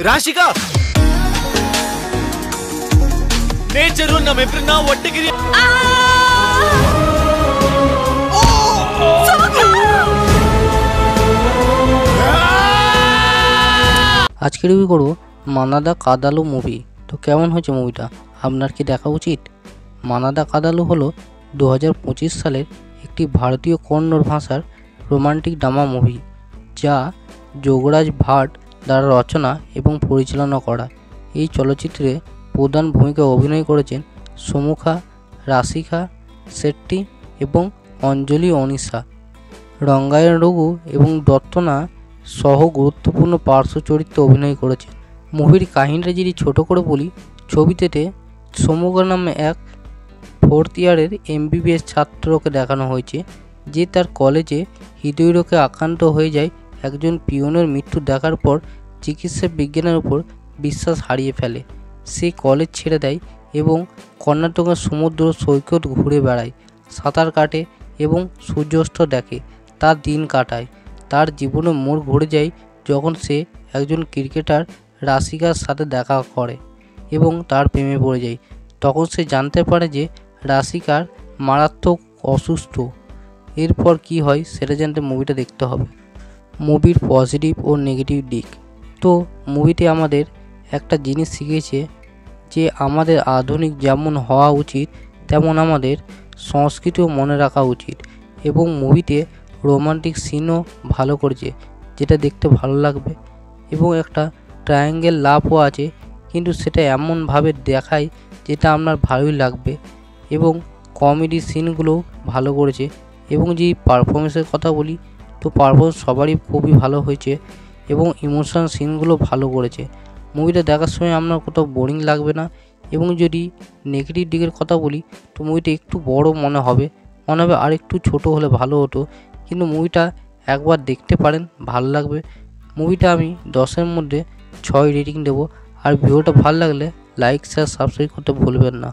Rashika nature ನಮ್ಮಿಬ್ರನ್ನ ಒಟ್ಟಿಗೆ আজকে review করব মানাদা কাদালু মুভি। তো কেমন হয়েছে মুভিটা, আপনার কি দেখা উচিত? মানাদা কাদালু হলো 2025 সালের একটি ভারতীয় কন্নড় ভাষার রোমান্টিক ড্রামা মুভি, যা যোগরাজ ভাট দ্বারা রচনা এবং পরিচালনা করা। এই চলচ্চিত্রে প্রধান ভূমিকায় অভিনয় করেছেন সমুখা, রাশিকা শেট্টি এবং অঞ্জলি অনিশা। রঙ্গায়ণ রঘু এবং দত্তনা সহ গুরুত্বপূর্ণ পার্শ্ব চরিত্রে অভিনয় করেছে। মুভির কাহিনীটা যদি ছোট করে বলি, ছবিতে সমুখা নামে এক 4th ইয়ারের MBBS ছাত্রকে দেখানো হয়েছে, যে তার কলেজে হৃদয়রোগে আক্রান্ত হয়ে যায়। একজন পিয়নের মৃত্যু দেখার পর চিকিৎসা বিজ্ঞানের উপর বিশ্বাস হারিয়ে ফেলে। সে কলেজ ছেড়ে দেয় এবং কর্ণাটকের সমুদ্র সৈকত ঘুরে বেড়ায়, সাঁতার কাটে এবং সূর্যাস্ত দেখে। তার দিন কাটায়। তার জীবনে মোড় ঘুরে যায় যখন সে একজন ক্রিকেটার রাশিকার সাথে দেখা করে এবং তার প্রেমে পড়ে যায়। তখন সে জানতে পারে যে রাশিকার মারাত্মক অসুস্থ। এরপর কি হয় সেটা জানতে মুভিটা দেখতে হবে। মুভির পজিটিভ ও নেগেটিভ দিক। তো মুভিতে আমাদের একটা জিনিস শিখিয়েছে যে আমাদের আধুনিক যেমন হওয়া উচিত তেমন আমাদের সংস্কৃতিও মনে রাখা উচিত। এবং মুভিতে রোমান্টিক সিনও ভালো করেছে, যেটা দেখতে ভালো লাগবে। এবং একটা ট্রায়াঙ্গেল লাভও আছে, কিন্তু সেটা এমনভাবে দেখায় যেটা আপনার ভালোই লাগবে। এবং কমেডি সিনগুলোও ভালো করেছে। এবং যদি পারফরমেন্সের কথা বলি, তো পারফরমেন্স সবারই খুবই ভালো হয়েছে এবং ইমোশনাল সিনগুলো ভালো করেছে। মুভিটা দেখার সময় আপনার কোথাও বোরিং লাগবে না। এবং যদি নেগেটিভ দিকের কথা বলি, তো মুভিটা একটু বড় মনে হবে আর একটু ছোটো হলে ভালো হতো। কিন্তু মুভিটা একবার দেখতে পারেন, ভালো লাগবে। মুভিটা আমি 10-এর মধ্যে 6 রেটিং দেবো। আর ভিডিওটা ভালো লাগলে লাইক, শেয়ার, সাবস্ক্রাইব করতে ভুলবেন না।